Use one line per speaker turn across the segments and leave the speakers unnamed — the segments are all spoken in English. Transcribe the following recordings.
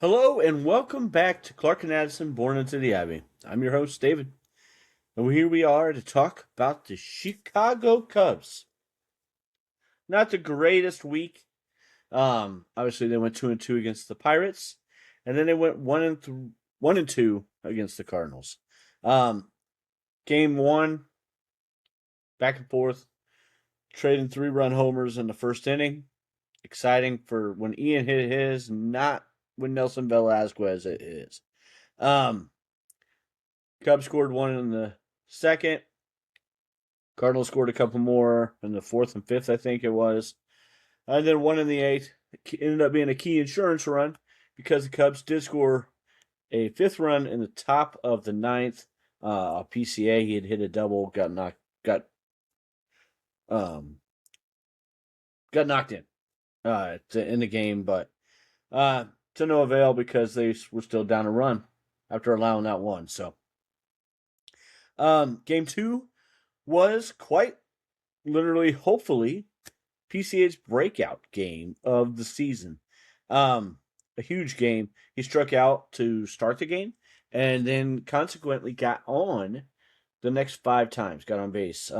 Hello and welcome back to Clark and Addison Born into the Abbey. I'm your host, David. And here we are to talk about the Chicago Cubs. Not the greatest week. Obviously they went 2-2 against the Pirates, and then they went 1-2 against the Cardinals. Game one, back and forth, trading 3-run homers in the first inning. Exciting for when Ian hit his, not when Nelson Velasquez hit his. Cubs scored one in the second. Cardinals scored a couple more in the fourth and fifth, I think it was. And then one in the eighth. It ended up being a key insurance run because the Cubs did score a fifth run in the top of the ninth. PCA, he had hit a double, got knocked in in the game, but to no avail because they were still down a run after allowing that one. So, game two was quite literally, hopefully, PCA's breakout game of the season. A huge game. He struck out to start the game and then consequently got on the next 5 times, got on base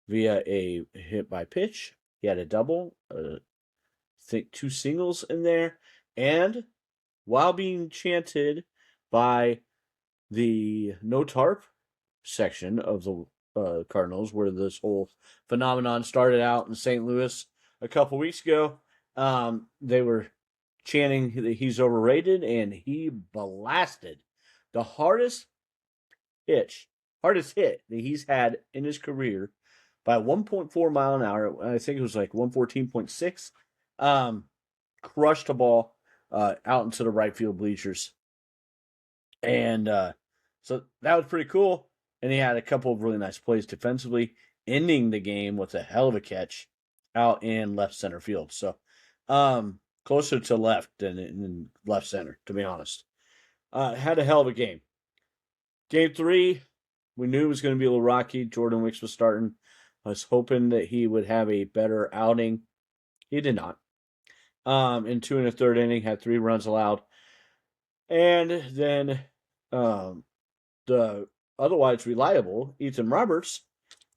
via a hit by pitch. He had a double, I think 2 singles in there, and while being chanted by the no tarp section of the Cardinals, where this whole phenomenon started out in St. Louis a couple weeks ago, they were chanting that he's overrated, and he blasted the hardest hit that he's had in his career by 1.4 mile an hour. I think it was like 114.6. Crushed a ball out into the right field bleachers. And so that was pretty cool. And he had a couple of really nice plays defensively, ending the game with a hell of a catch out in left center field. So closer to left than in left center, to be honest. Had a hell of a game. Game 3, we knew it was going to be a little rocky. Jordan Wicks was starting. I was hoping that he would have a better outing. He did not. In 2 1/3 inning, had 3 runs allowed. And then the otherwise reliable Ethan Roberts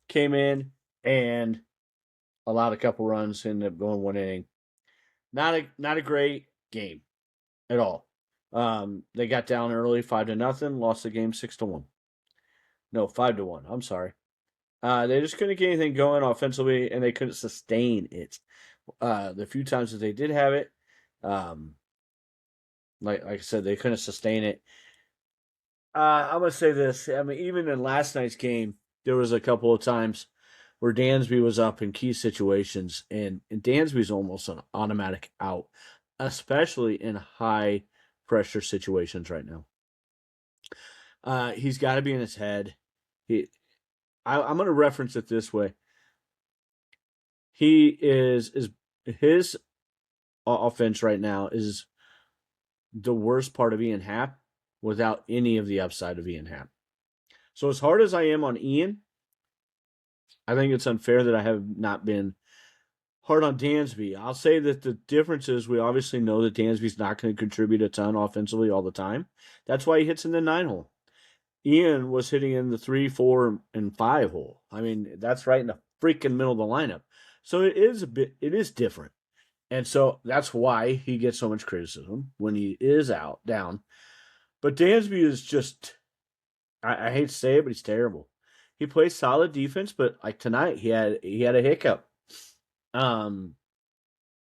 came in and allowed a couple runs, ended up going 1 inning. Not a great game at all. They got down early 5-0, lost the game 6-1. No, 5-1. I'm sorry. They just couldn't get anything going offensively, and they couldn't sustain it. The few times that they did have it, like I said, they couldn't sustain it. I'm going to say this. I mean, even in last night's game, there was a couple of times where Dansby was up in key situations, and Dansby's almost an automatic out, especially in high-pressure situations right now. He's got to be in his head. I'm going to reference it this way. His offense right now is the worst part of Ian Happ without any of the upside of Ian Happ. So as hard as I am on Ian, I think it's unfair that I have not been hard on Dansby. I'll say that the difference is we obviously know that Dansby's not going to contribute a ton offensively all the time. That's why he hits in the 9 hole. Ian was hitting in the 3, 4, and 5 hole. I mean, that's right in the freaking middle of the lineup. So it is different. And so that's why he gets so much criticism when he is down. But Dansby is just, I hate to say it, but he's terrible. He plays solid defense, but like tonight, he had a hiccup that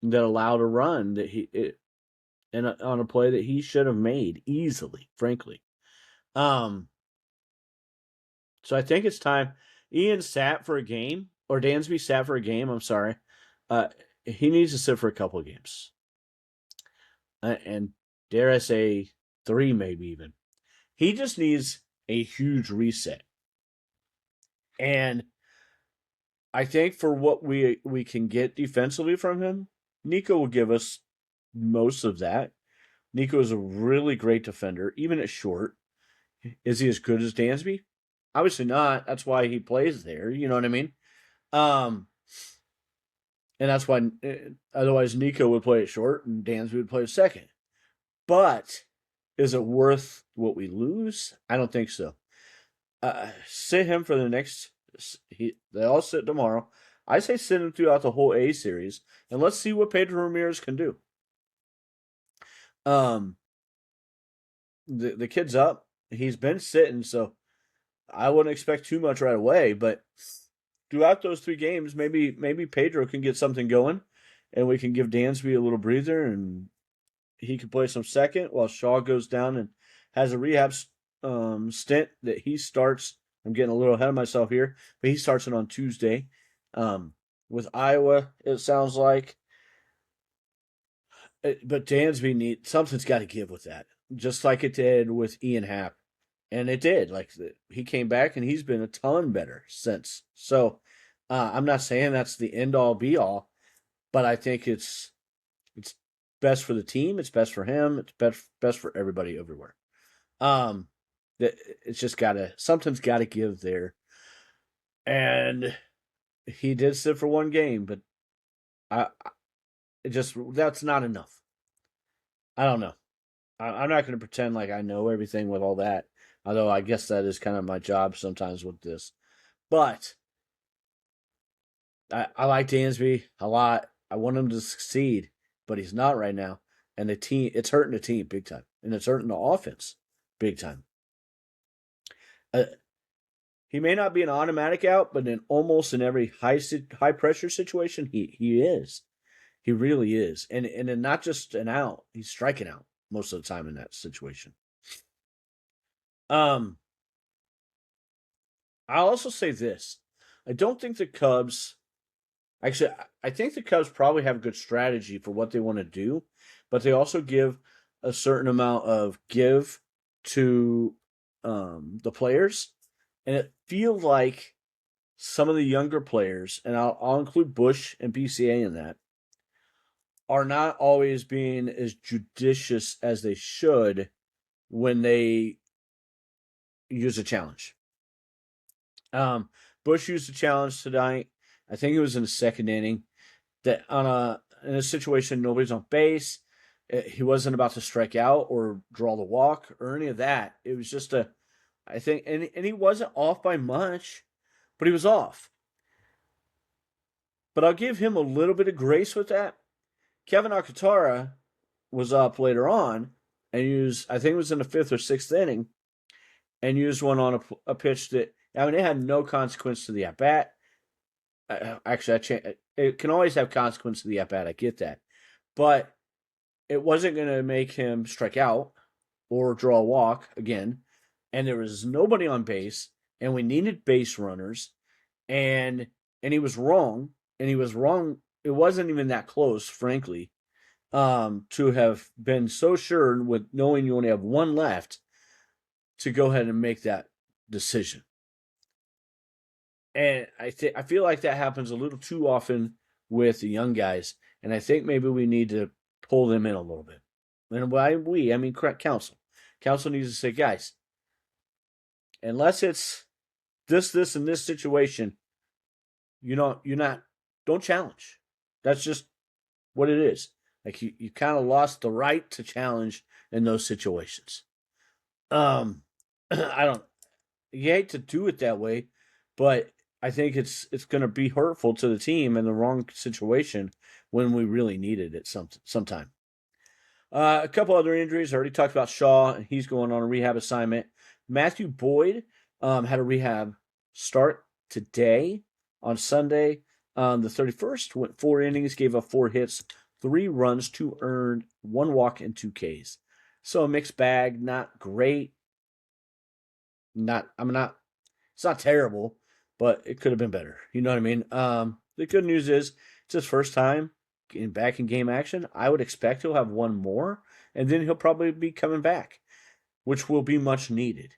allowed a run on a play that he should have made easily, frankly. So I think it's time. Ian sat for a game, or Dansby sat for a game. I'm sorry. He needs to sit for a couple of games, and dare I say 3, maybe even. He just needs a huge reset. And I think for what we can get defensively from him, Nico will give us most of that. Nico is a really great defender, even at short. Is he as good as Dansby? Obviously not. That's why he plays there. You know what I mean? And that's why otherwise Nico would play at short and Dansby would play at second. But is it worth what we lose? I don't think so. Sit him for the next. They all sit tomorrow. I say sit him throughout the whole A series, and let's see what Pedro Ramirez can do. The kid's up. He's been sitting, so I wouldn't expect too much right away. But throughout those 3 games, maybe Pedro can get something going, and we can give Dansby a little breather, and he can play some second while Shaw goes down and has a rehab stint that he starts. I'm getting a little ahead of myself here, but he starts it on Tuesday with Iowa. It sounds like, but Dansby something's got to give with that, just like it did with Ian Happ, and it did. Like he came back and he's been a ton better since. So I'm not saying that's the end all be all, but I think it's best for the team. It's best for him. It's best for everybody everywhere. It's just something's got to give there. And he did sit for 1 game, but that's not enough. I don't know. I'm not going to pretend like I know everything with all that, although I guess that is kind of my job sometimes with this. But I like Dansby a lot. I want him to succeed, but he's not right now. And the team, it's hurting the team big time, and it's hurting the offense big time. He may not be an automatic out, but almost in every high pressure situation, he is. He really is, and not just an out. He's striking out most of the time in that situation. I'll also say this: I don't think the Cubs. Actually, I think the Cubs probably have a good strategy for what they want to do, but they also give a certain amount of give to the players, and it feels like some of the younger players, and I'll include Bush and BCA in that, are not always being as judicious as they should when they use a challenge. Bush used a challenge tonight. I think it was in the 2nd inning. That in a situation nobody's on base, he wasn't about to strike out or draw the walk or any of that. It was just I think, and he wasn't off by much, but he was off. But I'll give him a little bit of grace with that. Kevin Alcantara was up later on and used, I think it was in the 5th or 6th inning, and used one on a pitch that, I mean, it had no consequence to the at bat. Actually, it can always have consequence to the at bat. I get that, but it wasn't going to make him strike out or draw a walk again. And there was nobody on base, and we needed base runners, and he was wrong, and he was wrong. It wasn't even that close, frankly, to have been so sure with knowing you only have 1 left to go ahead and make that decision. And I feel like that happens a little too often with the young guys, and I think maybe we need to pull them in a little bit. And by we, I mean council. Council needs to say, guys, unless it's this, and this situation, don't challenge. That's just what it is. Like you kind of lost the right to challenge in those situations. I don't. You hate to do it that way, but I think it's going to be hurtful to the team in the wrong situation when we really needed it sometime. A couple other injuries. I already talked about Shaw, and he's going on a rehab assignment. Matthew Boyd had a rehab start today on Sunday. The 31st went 4 innings, gave up 4 hits, 3 runs, 2 earned, 1 walk, and 2 Ks. So a mixed bag, not great. It's not terrible, but it could have been better. You know what I mean? The good news is it's his first time getting back in game action. I would expect he'll have 1 more, and then he'll probably be coming back, which will be much needed.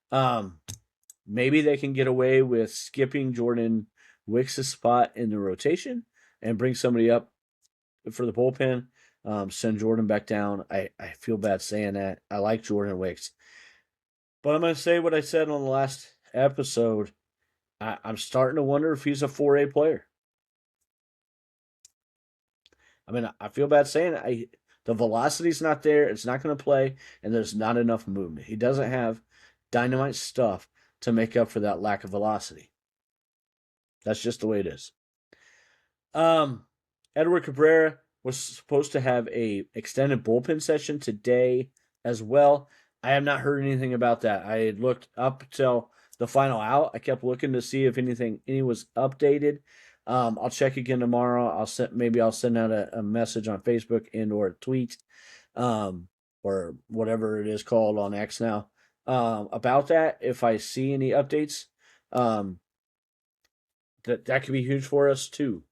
Maybe they can get away with skipping Jordan Wicks' spot in the rotation and bring somebody up for the bullpen. Send Jordan back down. I feel bad saying that. I like Jordan Wicks. But I'm going to say what I said on the last episode. I'm starting to wonder if he's a 4A player. I mean, I feel bad saying it. The velocity's not there. It's not going to play, and there's not enough movement. He doesn't have dynamite stuff to make up for that lack of velocity. That's just the way it is. Edward Cabrera was supposed to have a extended bullpen session today as well. I have not heard anything about that. I had looked up till the final out. I kept looking to see if any was updated. I'll check again tomorrow. I'll send out a message on Facebook and or a tweet, or whatever it is called on X now, about that. If I see any updates, that could be huge for us too.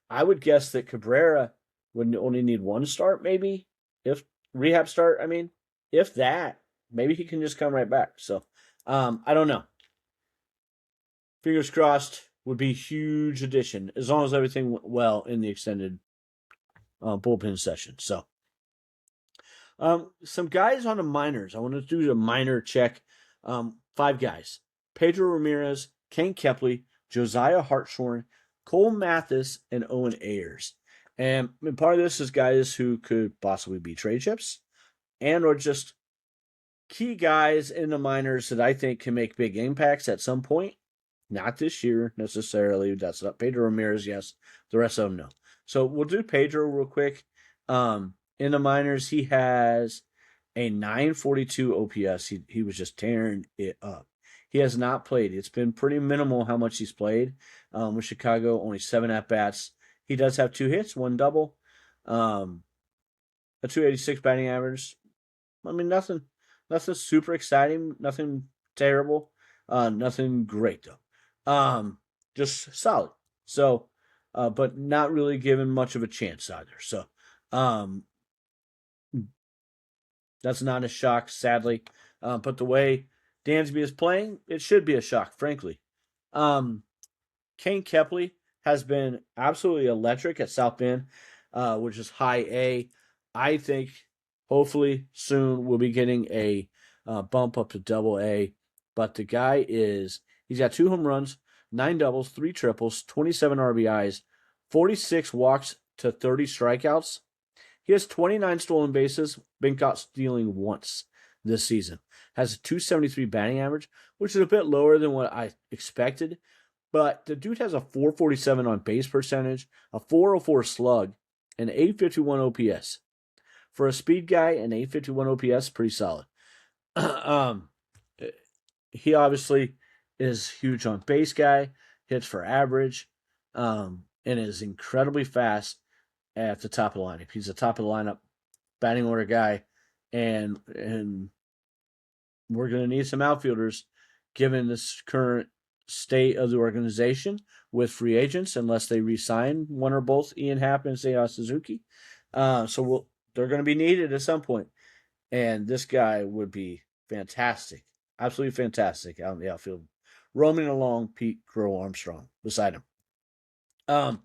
I would guess that Cabrera would only need one start, maybe, if rehab start. I mean, if that, maybe he can just come right back. So, I don't know. Fingers crossed. Would be huge addition as long as everything went well in the extended bullpen session. So, some guys on the minors. I want to do a minor check. 5 guys: Pedro Ramirez, Kane Kepley, Josiah Hartshorn, Cole Mathis, and Owen Ayers. And part of this is guys who could possibly be trade chips and or just key guys in the minors that I think can make big impacts at some point. Not this year necessarily. That's not Pedro Ramirez, yes. The rest of them, no. So we'll do Pedro real quick. In the minors, he has a 942 OPS. He was just tearing it up. He has not played. It's been pretty minimal how much he's played. With Chicago, only 7 at-bats. He does have 2 hits, 1 double. A 286 batting average. I mean, nothing super exciting. Nothing terrible. Nothing great, though. Just solid. So, but not really given much of a chance either. So, that's not a shock, sadly. But the way Dansby is playing, it should be a shock, frankly. Kane Kepley has been absolutely electric at South Bend, which is high A. I think hopefully soon we'll be getting a bump up to double A. But the guy he's got 2 home runs, 9 doubles, 3 triples, 27 RBIs, 46 walks to 30 strikeouts. He has 29 stolen bases, been caught stealing once this season. Has a 273 batting average, which is a bit lower than what I expected. But the dude has a 447 on base percentage, a 404 slug, and 851 OPS. For a speed guy, an 851 OPS, pretty solid. He obviously is huge on base guy, hits for average, and is incredibly fast at the top of the lineup. He's the top of the lineup batting order guy, and we're going to need some outfielders given this current state of the organization with free agents, unless they re-sign one or both Ian Happ and Seiya Suzuki. So they're going to be needed at some point, and this guy would be fantastic, absolutely fantastic out in the outfield, roaming along Pete Crow Armstrong beside him.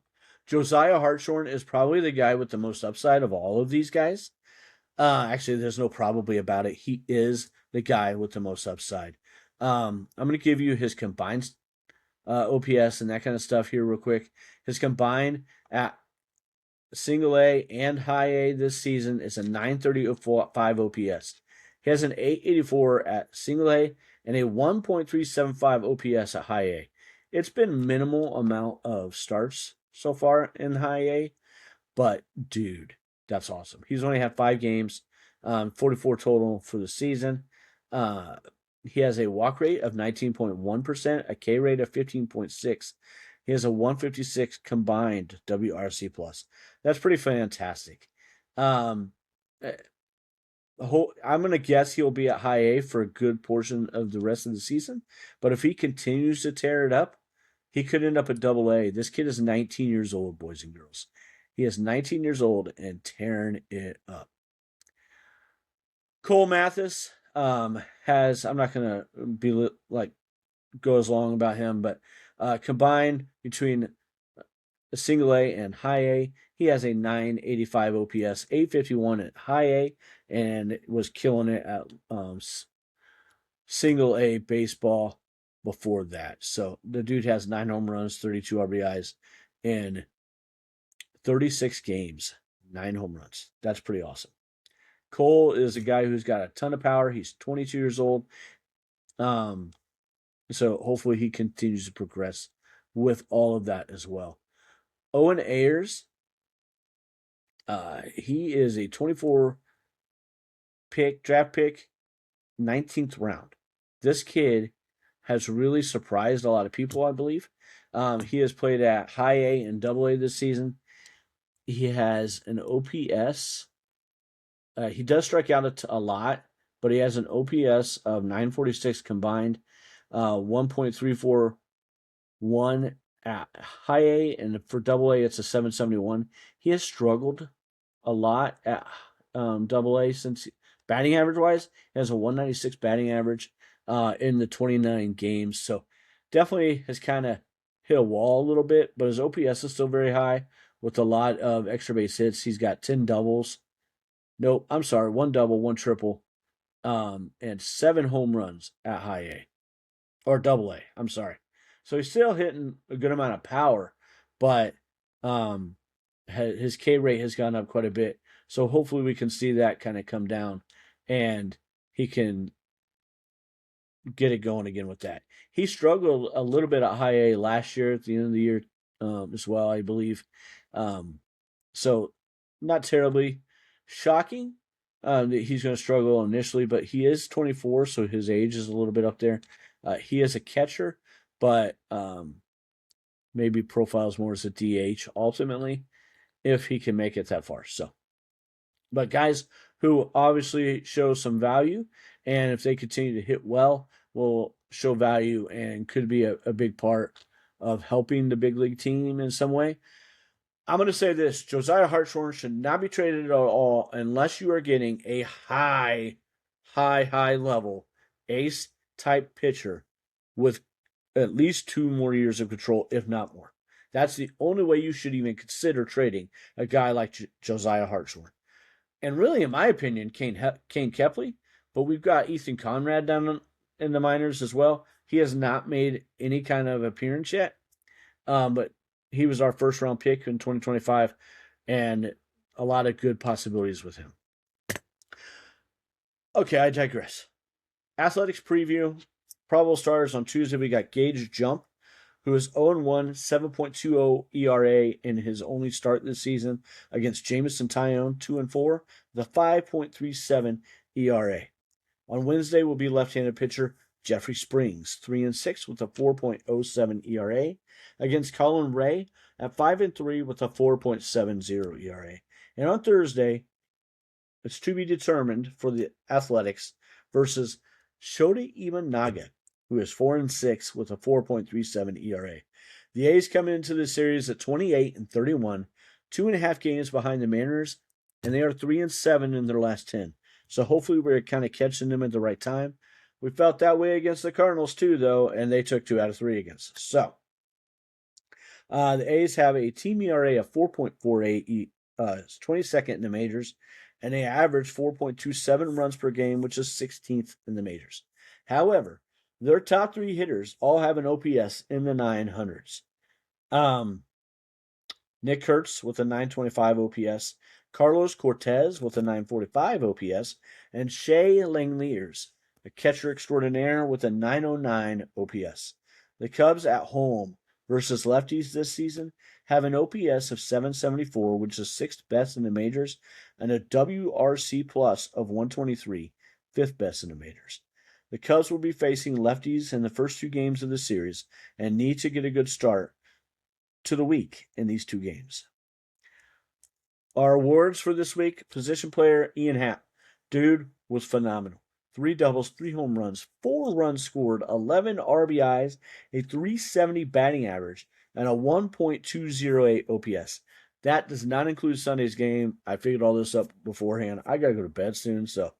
Josiah Hartshorn is probably the guy with the most upside of all of these guys. Actually, there's no probably about it. He is the guy with the most upside. I'm going to give you his combined OPS and that kind of stuff here real quick. His combined at single A and high A this season is a 935 OPS. He has an 884 at single A and a 1.375 OPS at high A. It's been minimal amount of starts so far in high A, but dude, that's awesome. He's only had 5 games, 44 total for the season. He has a walk rate of 19.1%, a K rate of 15.6. He has a 156 combined WRC plus. That's pretty fantastic. I'm going to guess he'll be at high A for a good portion of the rest of the season. But if he continues to tear it up, he could end up at double A. This kid is 19 years old, boys and girls. He is 19 years old and tearing it up. Cole Mathis has, I'm not going to be like go as long about him, but combined between a single A and high A, he has a 985 OPS, 851 at high A, and was killing it at single A baseball before that. So the dude has 9 home runs, 32 RBIs in 36 games, 9 home runs. That's pretty awesome. Cole is a guy who's got a ton of power. He's 22 years old. So hopefully he continues to progress with all of that as well. Owen Ayers, he is a 24 draft pick, 19th round. This kid has really surprised a lot of people, I believe. He has played at high A and double A this season. He has an OPS. He does strike out a lot, but he has an OPS of 946 combined, 1.341 at high A, and for double A, it's a 771. He has struggled a lot at double A since batting average wise. He has a 196 batting average in the 29 games. So definitely has kind of hit a wall a little bit, but his OPS is still very high with a lot of extra base hits. He's got 10 doubles. Nope, I'm sorry, 1 double, 1 triple, and 7 home runs at high A. Or double A, I'm sorry. So he's still hitting a good amount of power, but his K rate has gone up quite a bit. So hopefully we can see that kind of come down and he can get it going again with that. He struggled a little bit at high A last year at the end of the year as well, I believe. So not terribly shocking that he's going to struggle initially, but he is 24, so his age is a little bit up there. He is a catcher, but maybe profiles more as a DH ultimately if he can make it that far. So, but guys who obviously show some value, and if they continue to hit well, will show value and could be a big part of helping the big league team in some way. I'm going to say this. Josiah Hartshorn should not be traded at all unless you are getting a high level ace-type pitcher with at least 2 more years of control, if not more. That's the only way you should even consider trading a guy like Josiah Hartshorn. And really, in my opinion, Kane Kepley, but we've got Ethan Conrad down in the minors as well. He has not made any kind of appearance yet, but he was our first round pick in 2025, and a lot of good possibilities with him. Okay, I digress. Athletics preview. Probable starters on Tuesday. We got Gage Jump, who is 0-1, 7.20 ERA in his only start this season against Jamison Tyone, 2-4, the 5.37 ERA. On Wednesday will be left-handed pitcher Jeffrey Springs, 3-6 with a 4.07 ERA, against Colin Ray at 5-3 with a 4.70 ERA. And on Thursday, it's to be determined for the Athletics versus Shota Imanaga, who is 4-6 with a 4.37 ERA. The A's come into the series at 28-31, 2.5 games behind the Mariners, and they are 3-7 in their last 10. So hopefully we're kind of catching them at the right time. We felt that way against the Cardinals too, though, and they took 2 out of 3 against us. So the A's have a team ERA of 4.48, 22nd in the majors, and they average 4.27 runs per game, which is 16th in the majors. However, their top 3 hitters all have an OPS in the 900s. Nick Kurtz with a 925 OPS, Carlos Cortez with a 945 OPS, and Shea Langeliers, a catcher extraordinaire, with a 909 OPS. The Cubs at home versus lefties this season have an OPS of 774, which is 6th best in the majors, and a WRC plus of 123, 5th best in the majors. The Cubs will be facing lefties in the first 2 games of the series and need to get a good start to the week in these 2 games. Our awards for this week: position player Ian Happ. Dude was phenomenal. 3 doubles, 3 home runs, 4 runs scored, 11 RBIs, a 370 batting average, and a 1.208 OPS. That does not include Sunday's game. I figured all this up beforehand. I got to go to bed soon, so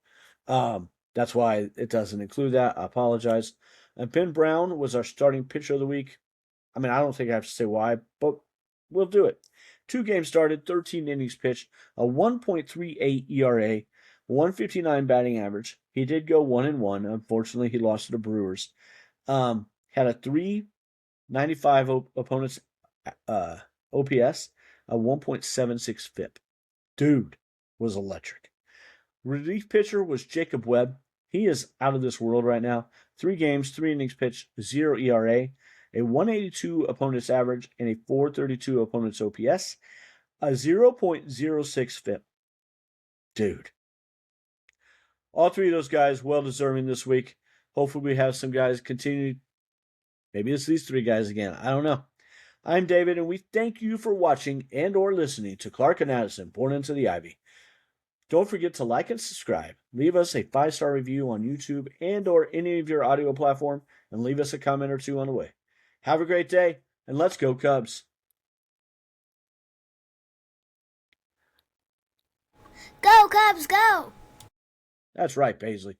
that's why it doesn't include that. I apologize. And Ben Brown was our starting pitcher of the week. I mean, I don't think I have to say why, but we'll do it. 2 games started, 13 innings pitched, a 1.38 ERA, 159 batting average. He did go 1-1. Unfortunately, he lost to the Brewers. Had a 395 opponents OPS, a 1.76 FIP. Dude was electric. Relief pitcher was Jacob Webb. He is out of this world right now. 3 games, 3 innings pitched, 0 ERA, a 182 opponent's average, and a 432 opponent's OPS, a 0.06 FIP. Dude. All 3 of those guys well deserving this week. Hopefully we have some guys continue. Maybe it's these 3 guys again. I don't know. I'm David, and we thank you for watching and or listening to Clark and Addison, Born into the Ivy. Don't forget to like and subscribe. Leave us a 5-star review on YouTube and or any of your audio platform, and leave us a comment or 2 on the way. Have a great day, and let's go Cubs.
Go Cubs, go!
That's right, Paisley.